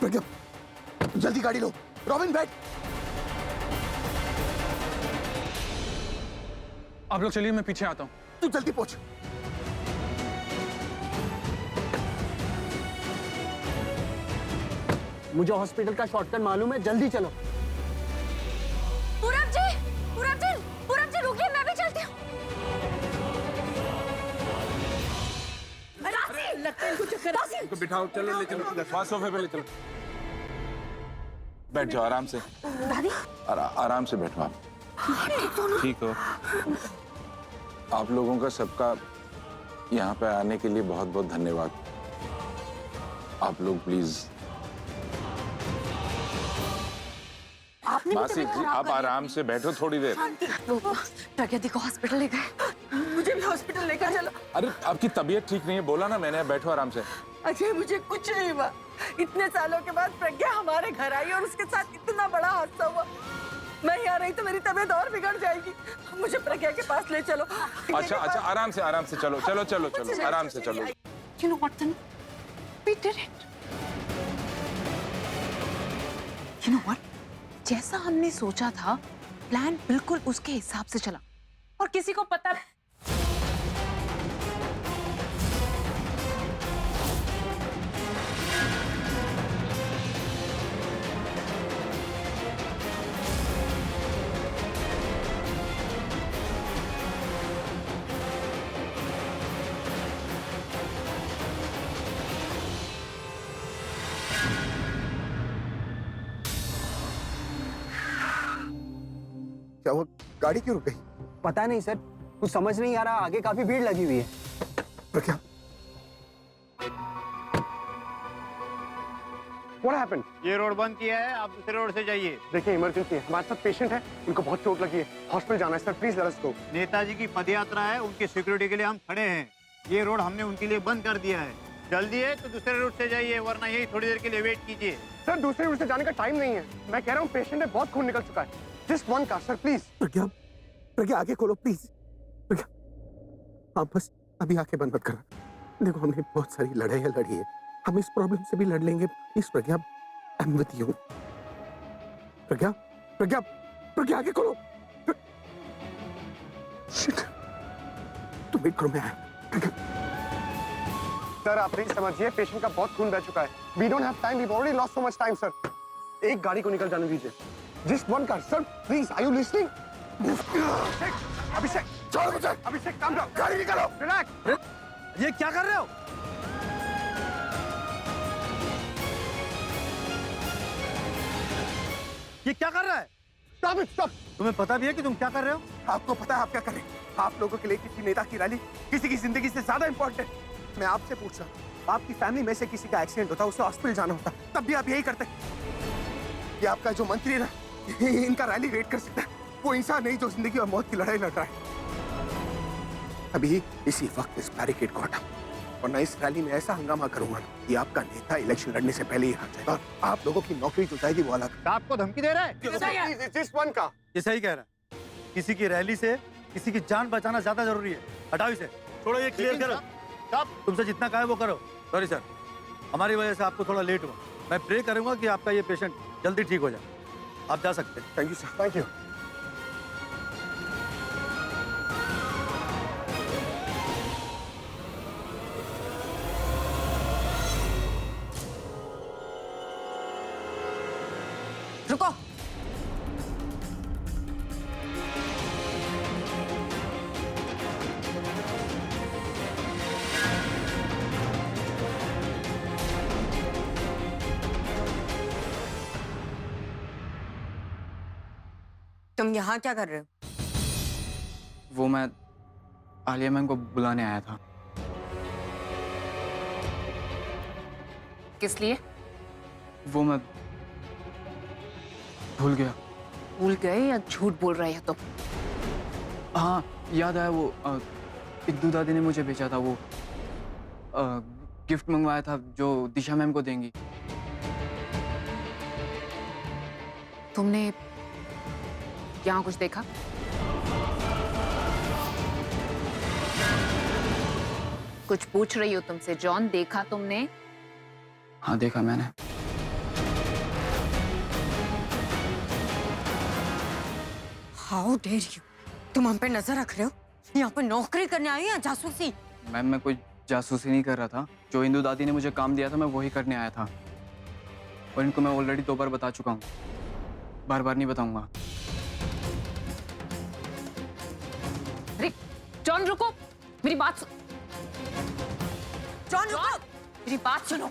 प्रज्ञा, जल्दी गाड़ी लो। रॉबिन बैठ। आप लोग चलिए, मैं पीछे आता हूँ। तू जल्दी पहुंच। मुझे हॉस्पिटल का शॉर्टकट मालूम है, जल्दी चलो। पूरब जी, पूरब जी, पूरब जी रुकिए, मैं भी चलती हूँ। लगता है इनको चक्कर आ गया। बिठाओ, चलो ले चलो, वहाँ सोफे पे ले चलो। बैठ जाओ आराम से। दादी आराम से बैठो आप। ठीक हो? आप लोगों का सबका यहाँ पे आने के लिए बहुत बहुत धन्यवाद। आप लोग प्लीज। आपने मासी जी, आप आराम से बैठो थोड़ी देर। प्रज्ञा दी को हॉस्पिटल ले गए। मुझे भी हॉस्पिटल लेकर चलो। अरे आपकी तबीयत ठीक नहीं है, बोला ना मैंने। बैठो आराम से। अजय, मुझे कुछ नहीं हुआ। इतने सालों के बाद प्रज्ञा हमारे घर आई और उसके साथ इतना बड़ा हादसा हुआ। मैं यहाँ रही तो मेरी तबीयत और बिगड़ जाएगी। मुझे प्रज्ञा के पास ले चलो। अच्छा, आराम से चलो, आराम से चलो। You know what, then? We did it. You know what? जैसा हमने सोचा था, प्लान बिल्कुल उसके हिसाब से चला। और किसी को पता क्या हुआ? गाड़ी क्यों रुक गई? पता नहीं सर, कुछ समझ नहीं आ रहा। आगे काफी भीड़ लगी हुई है। प्रज्ञा, What happened? ये रोड बंद किया है, आप दूसरे रोड से जाइए। देखिए, इमरजेंसी है, हमारे साथ पेशेंट है, इनको बहुत चोट लगी है, हॉस्पिटल जाना है सर, प्लीज लेट अस गो। नेताजी की पदयात्रा है, उनकी सिक्योरिटी के लिए हम खड़े हैं। ये रोड हमने उनके लिए बंद कर दिया है। जल्दी है तो दूसरे रूट से जाइए, वरना यही थोड़ी देर के लिए वेट कीजिए। सर, दूसरे रूट से जाने का टाइम नहीं है। मैं कह रहा हूँ पेशेंट है, बहुत खून निकल चुका है। Just one car sir, please. Pragya, Pragya आगे खोलो प्लीज। प्रज्ञा, आप बस अभी आंखें बंद मत करना। देखो, हमने बहुत सारी लड़ाइयाँ लड़ी है, हम इस प्रॉब्लम से भी लड़ लेंगे। Please Pragya, I am with you. Pragya, Pragya, Pragya आगे खोलो। शिट, तुम वेट करो, मैं आया। प्रज्ञा, सर, आप प्लीज समझिए, पेशेंट का बहुत खून बह चुका है। We don't have time, we already lost so much time sir. एक गाड़ी को निकल जाने दीजिए। Just one car sir, please. Are you listening? Abhishek, छोड़ो मुझे। अभिषेक, काम करो, गाड़ी निकालो। रिलैक्स। ये क्या कर रहे हो? ये क्या कर रहा है? Stop it, stop. तुम्हें पता भी है कि तुम क्या कर रहे हो? आपको पता है आप क्या करें? आप लोगों के लिए किसी नेता की रैली किसी की जिंदगी से ज्यादा इंपॉर्टेंट है। मैं आपसे पूछ रहा हूँ, आपकी फैमिली में से किसी का एक्सीडेंट होता, उसे हॉस्पिटल जाना होता, तब भी आप यही करते? ये आपका जो मंत्री है ना, इनका रैली वेट कर सकता है। वो इंसान नहीं जो जिंदगी और मौत की लड़ाई लड़ रहा है। अभी इसी वक्त इस बैरिकेड को हटाओ, वरना इस रैली में ऐसा हंगामा करूंगा कि आपका नेता इलेक्शन लड़ने से पहले ही हार जाएगा और आप लोगों की नौकरी जो जाएगी वो अलग। आपको धमकी दे रहा है? Just one car. ये सही कह रहा है। किसी की रैली से किसी की जान बचाना ज्यादा जरूरी है। हटाओ इसे, छोड़ो, ये क्लियर करो। तुमसे जितना कहा है वो करो। सॉरी सर, हमारी वजह से आपको थोड़ा लेट हुआ। मैं प्रे करूंगा कि आपका ये पेशेंट जल्दी ठीक हो जाए। आप जा सकते हैं। Thank you sir, thank you. रुको। तुम यहाँ क्या कर रहे हो? वो मैं आलिया मैम को बुलाने आया था। किस लिए? वो मैं भूल गया। भूल गए या झूठ बोल रहे हो तुम? हाँ, याद आया। वो इंदू दादी ने मुझे भेजा था, वो गिफ्ट मंगवाया था जो दिशा मैम को देंगी। तुमने यहाँ कुछ देखा? कुछ पूछ रही हो तुमसे। जॉन, देखा तुमने? हाँ, देखा मैंने। हाउ डेयर यू, तुम हम पे नजर रख रहे हो? यहाँ पर नौकरी करने आई या जासूसी? मैम मैं कोई जासूसी नहीं कर रहा था। जो इंदु दादी ने मुझे काम दिया था मैं वही करने आया था, और इनको मैं ऑलरेडी 2 बार बता चुका हूँ, बार बार नहीं बताऊंगा। अरे जॉन रुको, मेरी बात जॉन रुको, मेरी बात सुनो।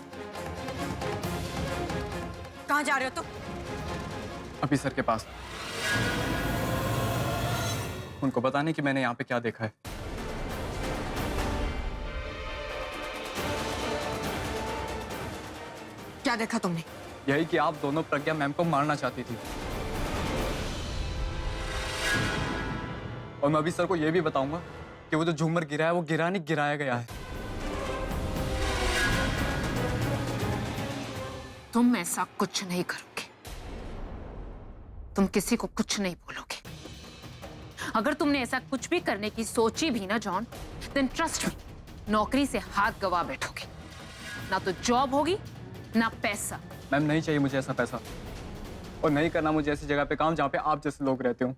कहाँ जा रहे हो तुम? अभी सर के पास, उनको बताने कि मैंने यहाँ पे क्या देखा है। क्या देखा तुमने? यही कि आप दोनों प्रज्ञा मैम को मारना चाहती थी, और मैं अभी सर को यह भी बताऊंगा कि वो जो झूमर गिरा है वो गिरा नहीं, गिराया गया है। तुम ऐसा कुछ नहीं करोगे, तुम किसी को कुछ नहीं बोलोगे। अगर तुमने ऐसा कुछ भी करने की सोची भी ना जॉन, देन ट्रस्ट मी, नौकरी से हाथ गवा बैठोगे। ना तो जॉब होगी ना पैसा। मैम नहीं चाहिए मुझे ऐसा पैसा, और नहीं करना मुझे ऐसी जगह पे काम जहाँ पे आप जैसे लोग रहते हो।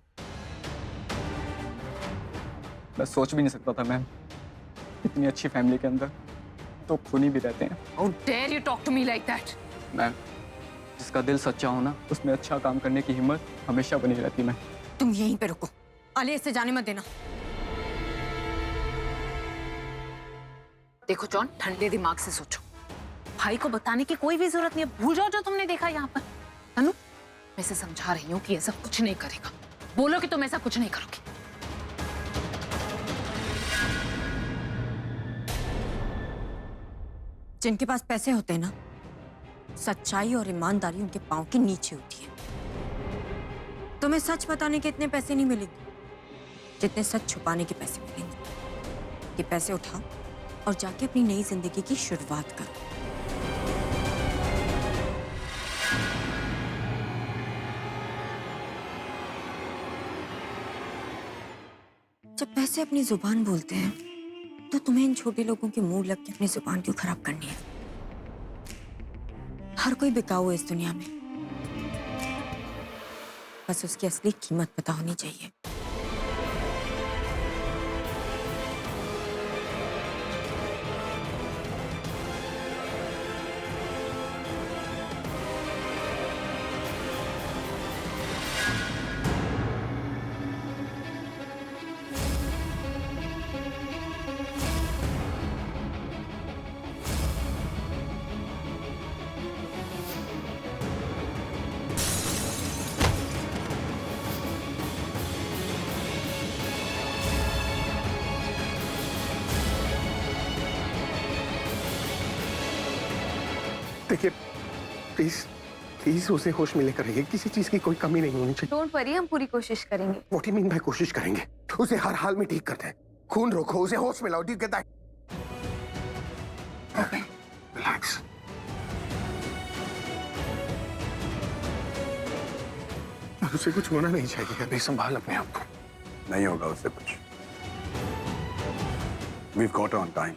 मैं सोच भी नहीं सकता था मैम, इतनी अच्छी फैमिली के अंदर तो खूनी भी रहते हैं। How dare you talk to me like that? Ma'am जिसका दिल सच्चा हो ना, उसमें अच्छा काम करने की हिम्मत हमेशा बनी रहती है। मैम तुम यहीं पे रुको, आलिया से जाने मत देना। देखो जॉन, ठंडे दिमाग से सोचो। भाई को बताने की कोई भी जरूरत नहीं है, भूल जाओ जो तुमने देखा यहाँ पर। अनु, मैं इसे समझा रही हूँ कि ऐसा कुछ नहीं करेगा। बोलो कि तुम ऐसा कुछ नहीं करोगे। जिनके पास पैसे होते हैं ना, सच्चाई और ईमानदारी उनके पांव के नीचे होती है। तुम्हें सच बताने के इतने पैसे नहीं मिलेंगे जितने सच छुपाने के पैसे मिलेंगे। ये पैसे उठाओ और जाके अपनी नई जिंदगी की शुरुआत करो। जब पैसे अपनी जुबान बोलते हैं तो तुम्हें इन छोटे लोगों के मुंह लग के अपनी जुबान क्यों खराब करनी है? हर कोई बिकाऊ है इस दुनिया में, बस उसकी असली कीमत पता होनी चाहिए। देखिए प्लीज प्लीज उसे होश में लेकर रहिए, किसी चीज की कोई कमी नहीं होनी चाहिए। डोंट वरी, हम पूरी कोशिश करेंगे। व्हाट यू मीन बाय कोशिश करेंगे? उसे हर हाल में ठीक करते हैं। खून रोको, उसे होश में लाओ। Do you get that? Okay, relax. उसे कुछ होना नहीं चाहिए। अभी संभाल अपने आप को। नहीं होगा उससे कुछ। We've got her on time.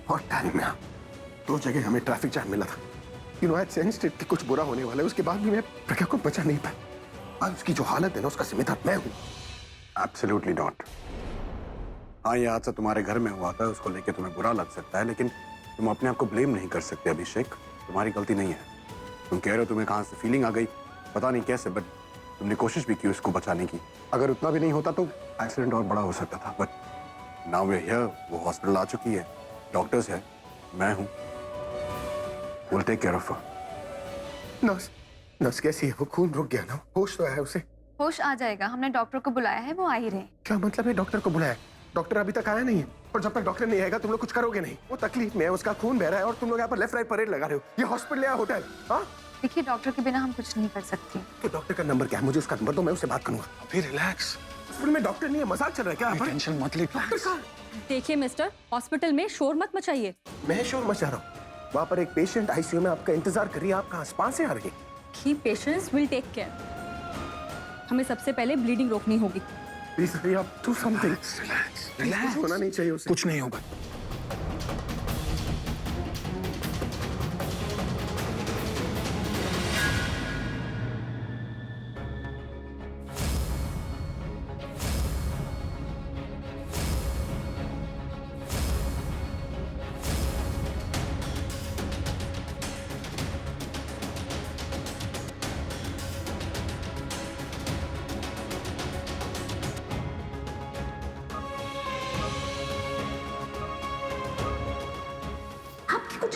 और टाइम में 2 जगह हमें ट्रैफिक जाम मिला था। You know I sensed it कि कुछ बुरा होने वाला है, उसके बाद भी मैं प्रज्ञा को बचा नहीं पाया। आज उसकी जो हालत है ना, उसका जिम्मेदार मैं हूँ। Absolutely not. हाँ, ये हादसा तुम्हारे घर में हुआ था, उसको लेके तुम्हें बुरा लग सकता है, लेकिन तुम अपने आप को ब्लेम नहीं कर सकते अभिषेक। तुम्हारी गलती नहीं है। तुम कह रहे हो तुम्हें कहाँ से फीलिंग आ गई, पता नहीं कैसे, बट तुमने कोशिश भी की उसको बचाने की। अगर उतना भी नहीं होता तो एक्सीडेंट और बड़ा हो सकता था। But now we are here, वो हॉस्पिटल आ चुकी है, डॉक्टर्स है, मैं हूँ। We'll take care of her. Nurse, nurse कैसी है? वो खून रुक गया ना? होश तो है उसे? होश आ जाएगा, हमने डॉक्टर को बुलाया है, वो आ ही रहे। क्या मतलब है डॉक्टर को बुलाया? डॉक्टर अभी तक आया नहीं है, और जब तक डॉक्टर नहीं आएगा तुम लोग कुछ करोगे नहीं। वो तकलीफ में है, उसका खून बह रहा है, और तुम लोग यहाँ पर लेफ्ट राइट परेड लगा रहे हो। ये हॉस्पिटल या होटल? हाँ, देखिए डॉक्टर के बिना हम कुछ नहीं कर सकते। तो डॉक्टर का नंबर क्या है? मुझे उसका नंबर दो, मैं उससे बात करूंगा। अभी रिलैक्स। हॉस्पिटल में डॉक्टर नहीं है, मजाक चल रहा है क्या? टेंशन मत ले। डॉक्टर कहाँ? देखिए मिस्टर, हॉस्पिटल में शोर मत मचाइए। मैं शोर मचा रहा हूँ? वहाँ पर एक पेशेंट आईसीयू में आपका इंतजार कर रही है, आप कहाँ पास से आ रही है? ही पेशेंट्स विल टेक केयर। हमें सबसे पहले ब्लीडिंग रोकनी होगी। Please hurry up, do something. Relax, होना नहीं चाहिए उसे। कुछ नहीं होगा।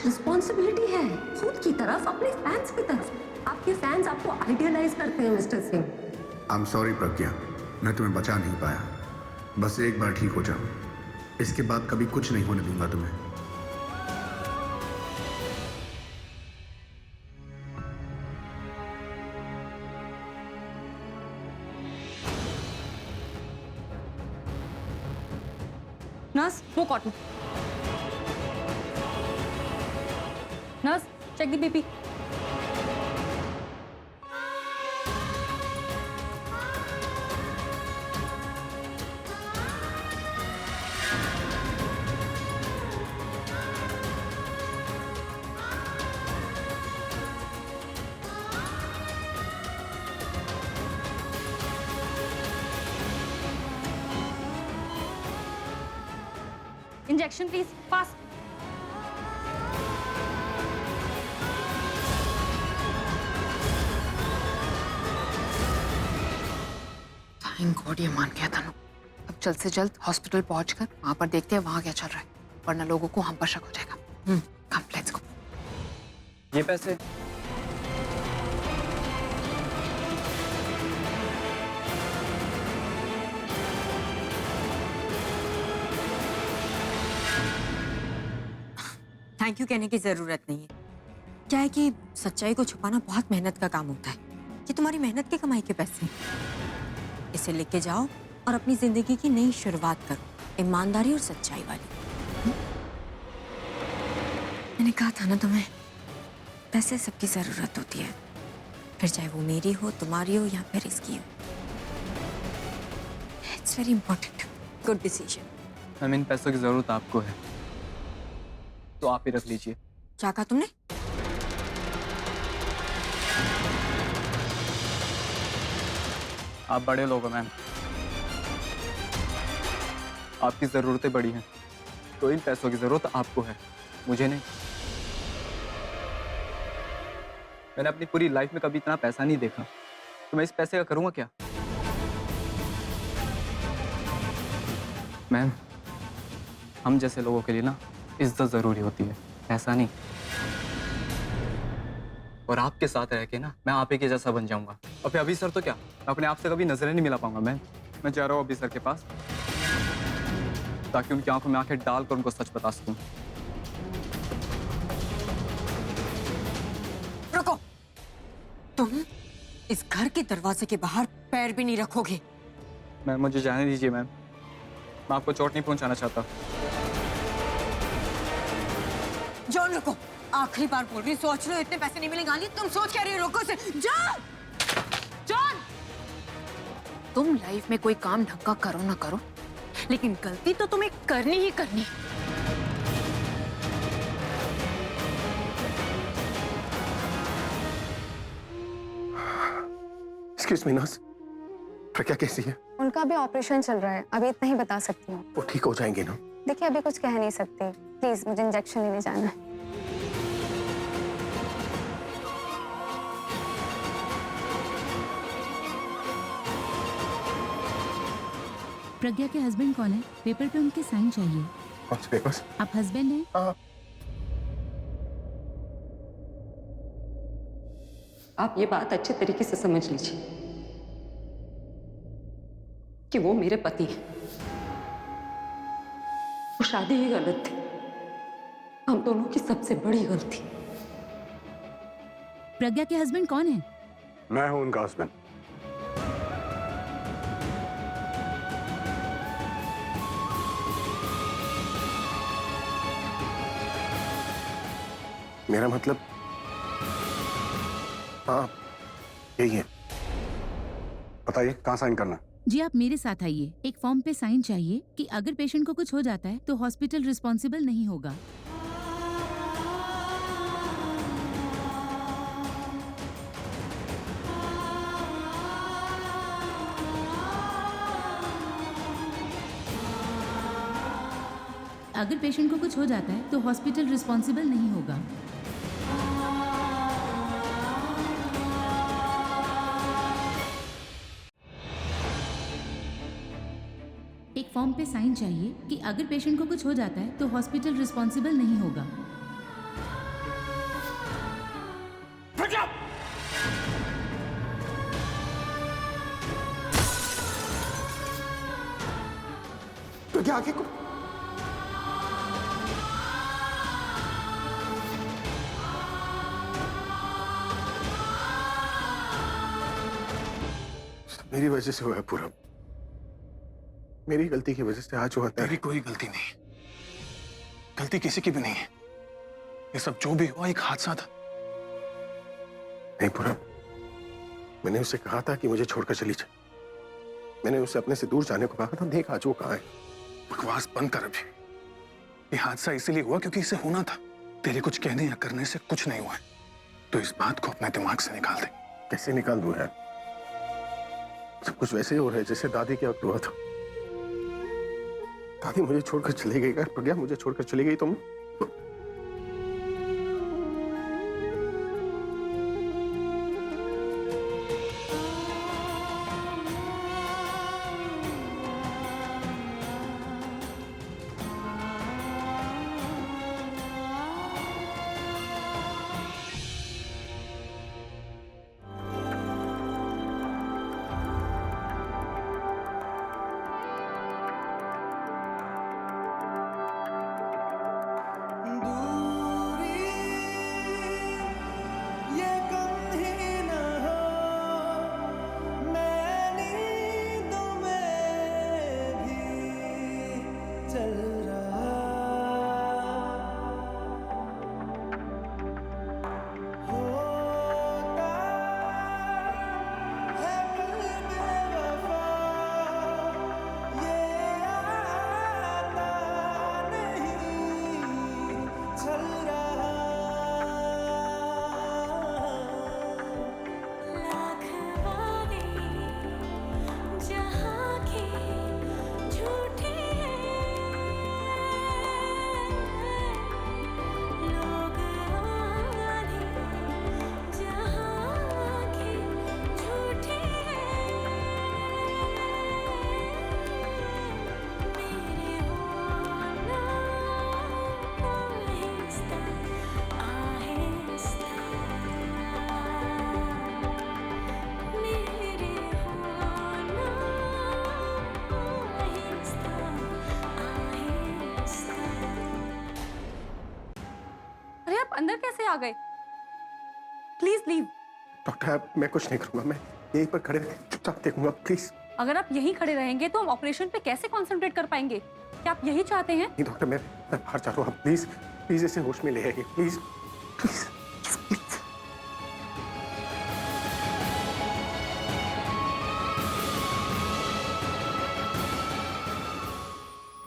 रिस्पॉन्सिबिलिटी है खुद की तरफ, अपने फैंस की तरफ। आपके फैंस आपको आइडियलाइज करते हैं mister Singh. I am sorry Pragya, मैं तुम्हें बचा नहीं पाया। बस एक बार ठीक हो जाओ, इसके बाद कभी कुछ नहीं होने दूंगा तुम्हें। नर्स, वो कॉटन। Nurse, check the BP. Injection, please. Fast. Thank god ये मान गया तनु। अब जल्द से जल्द हॉस्पिटल पहुंचकर वहां पर देखते हैं वहां क्या चल रहा है, वरना लोगों को हम पर शक हो जाएगा। कम, लेट्स गो। ये पैसे थैंक यू कहने की जरूरत नहीं है। क्या है कि सच्चाई को छुपाना बहुत मेहनत का काम होता है। ये तुम्हारी मेहनत की कमाई के पैसे हैं। इसे लेके जाओ और अपनी जिंदगी की नई शुरुआत करो, ईमानदारी और सच्चाई वाली। मैंने कहा था ना तुम्हें, पैसे सबकी जरूरत होती है, फिर चाहे वो मेरी हो, तुम्हारी हो या फिर इसकी हो। It's very important. Good decision. Ma'am, इन पैसों की जरूरत आपको है तो आप ही रख लीजिए। क्या कहा तुमने? आप बड़े लोग हो मैम, आपकी जरूरतें बड़ी हैं, तो इन पैसों की जरूरत आपको है, मुझे नहीं। मैंने अपनी पूरी लाइफ में कभी इतना पैसा नहीं देखा, तो मैं इस पैसे का करूंगा क्या? मैम, हम जैसे लोगों के लिए ना इज्जत जरूरी होती है, पैसा नहीं। और आपके साथ रह के ना मैं आप ही के जैसा बन जाऊंगा। और फिर अभी सर तो क्या, मैं अपने आप से कभी नजरें नहीं मिला पाऊंगा। मैं जा रहा हूँ अभी सर के पास, ताकि उनकी आंखों में आंखें डालकर उनको सच बता सकूं। रुको, तुम इस घर के दरवाजे के बाहर पैर भी नहीं रखोगे। मैम, मुझे जाने दीजिए मैम, मैं आपको चोट नहीं पहुंचाना चाहता। जॉन रुको, आखिरी बार बोल रही हूँ, सोच लो इतने पैसे नहीं मिलेंगे। आली, तुम सोच क्या रही हो? रुको से। जॉन! जॉन! तुम लाइफ में कोई काम ढंग का करो ना करो, लेकिन गलती तो तुम्हें करनी ही करनी। एक्सक्यूज मी नर्स, प्रज्ञा कैसी है? उनका अभी ऑपरेशन चल रहा है, अभी इतना ही बता सकती हूँ। वो ठीक हो जाएंगे ना? देखिए अभी कुछ कह नहीं सकते, प्लीज मुझे इंजेक्शन लेने जाना है। प्रज्ञा के हस्बैंड कौन है? पेपर पे उनके साइन चाहिए। कौन से पेपर्स? आप हस्बैंड हैं? हाँ। आप ये बात अच्छे तरीके से समझ लीजिए कि वो मेरे पति हैं। वो शादी ही गलत थी, हम दोनों की सबसे बड़ी गलती। प्रज्ञा के हस्बैंड कौन है? मैं हूं उनका हस्बैंड। मेरा मतलब, हाँ यही है। बताइए कहाँ साइन करना है? जी आप मेरे साथ आइए। एक फॉर्म पे साइन चाहिए कि अगर पेशेंट को कुछ हो जाता है तो हॉस्पिटल रिस्पॉन्सिबल नहीं होगा। अगर पेशेंट को कुछ हो जाता है तो हॉस्पिटल रिस्पॉन्सिबल नहीं होगा। एक फॉर्म पे साइन चाहिए कि अगर पेशेंट को कुछ हो जाता है तो हॉस्पिटल रिस्पॉन्सिबल नहीं होगा। प्रज्ञा आगे को मेरी वजह से हुआ है पूरा। मेरी गलती की वजह से आज हुआ था। तेरी कोई गलती नहीं, गलती किसी की भी नहीं है। ये सब जो भी हुआ एक हादसा था। नहीं पूरा, मैंने उससे कहा था कि मुझे छोड़कर चली जाए। मैंने उससे अपने से दूर जाने को कहा था। देख आज वो कहाँ है। बकवास बंद कर अभी। ये हादसा इसीलिए हुआ क्योंकि इसे होना था। तेरे कुछ कहने या करने से कुछ नहीं हुआ है, तो इस बात को अपने दिमाग से निकाल दे। कैसे निकाल दूं यार? सब कुछ वैसे ही हो रहा है जैसे दादी के वक्त हुआ था। दादी मुझे छोड़कर चली गई यार। प्रज्ञा मुझे छोड़कर चली गई। तुम अंदर कैसे आ गए? Please leave. डॉक्टर मैं कुछ नहीं करूंगा। मैं यहीं पर खड़े चुपचाप देखूंगा प्लीज। अगर आप यहीं खड़े रहेंगे तो हम ऑपरेशन पे कैसे कंसंट्रेट कर पाएंगे? क्या आप यही चाहते हैं? नहीं डॉक्टर मैं बाहर जा रहा हूँ। प्लीज प्लीज इसे होश में ले आइए प्लीज प्लीज प्लीज।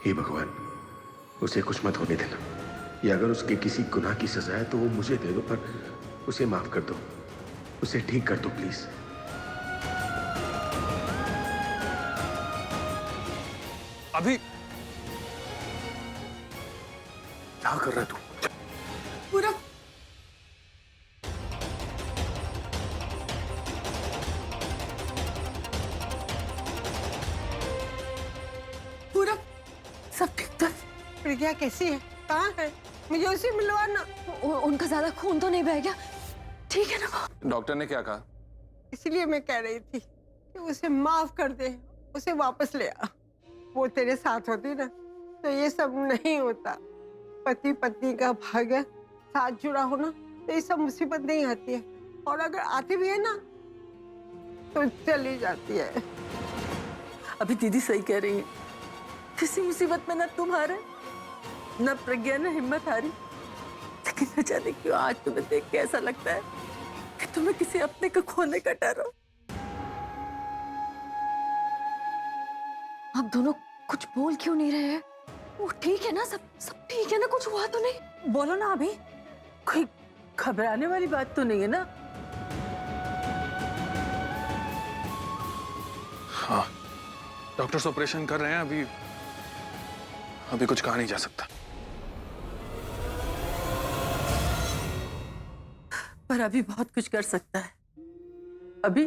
हे भगवान उसे कुछ मत होने देना। या अगर उसके किसी गुनाह की सजा है तो वो मुझे दे दो, पर उसे माफ कर दो, उसे ठीक कर दो प्लीज। अभी क्या कर रहा है तू? पूरा पूरा सब ठीक था? प्रज्ञा कैसी है? कहाँ है? मुझे उसे मिलवाना। उनका ज्यादा खून तो नहीं बह गया? ठीक है ना? डॉक्टर ने क्या कहा? इसलिए मैं कह रही थी कि उसे माफ कर दे, उसे वापस ले आ। वो तेरे साथ होती ना तो ये सब नहीं होता। पति पत्नी का भाग्य साथ जुड़ा हो ना तो ये सब मुसीबत नहीं आती है, और अगर आती भी है ना तो चली जाती है। अभी दीदी सही कह रही है। किसी मुसीबत में ना तुम हारे न प्रज्ञा ने हिम्मत हारी, लेकिन न जाने क्यों आज तुम्हें देख के ऐसा लगता है कि तुम्हें किसी अपने को खोने का डर हो। आप दोनों कुछ बोल क्यों नहीं रहे हैं? वो ठीक है ना? सब ठीक है ना? कुछ हुआ तो नहीं? बोलो ना अभी। कोई घबराने वाली बात तो नहीं है ना? हाँ डॉक्टर्स ऑपरेशन कर रहे हैं। अभी कुछ कहा नहीं जा सकता। पर अभी बहुत कुछ कर सकता है। अभी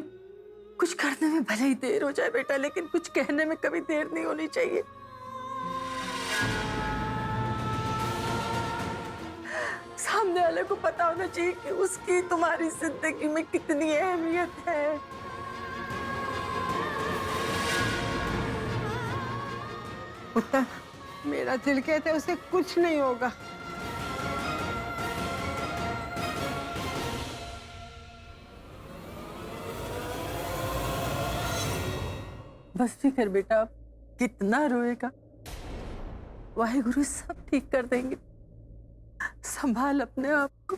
कुछ करने में भले ही देर हो जाए बेटा, लेकिन कुछ कहने में कभी देर नहीं होनी चाहिए। सामने वाले को पता होना चाहिए कि उसकी तुम्हारी जिंदगी में कितनी अहमियत है। पुत्र, मेरा दिल कहता है उसे कुछ नहीं होगा। बस फिकर बेटा, अब कितना रोएगा। वाहेगुरु सब ठीक कर देंगे। संभाल अपने आप को।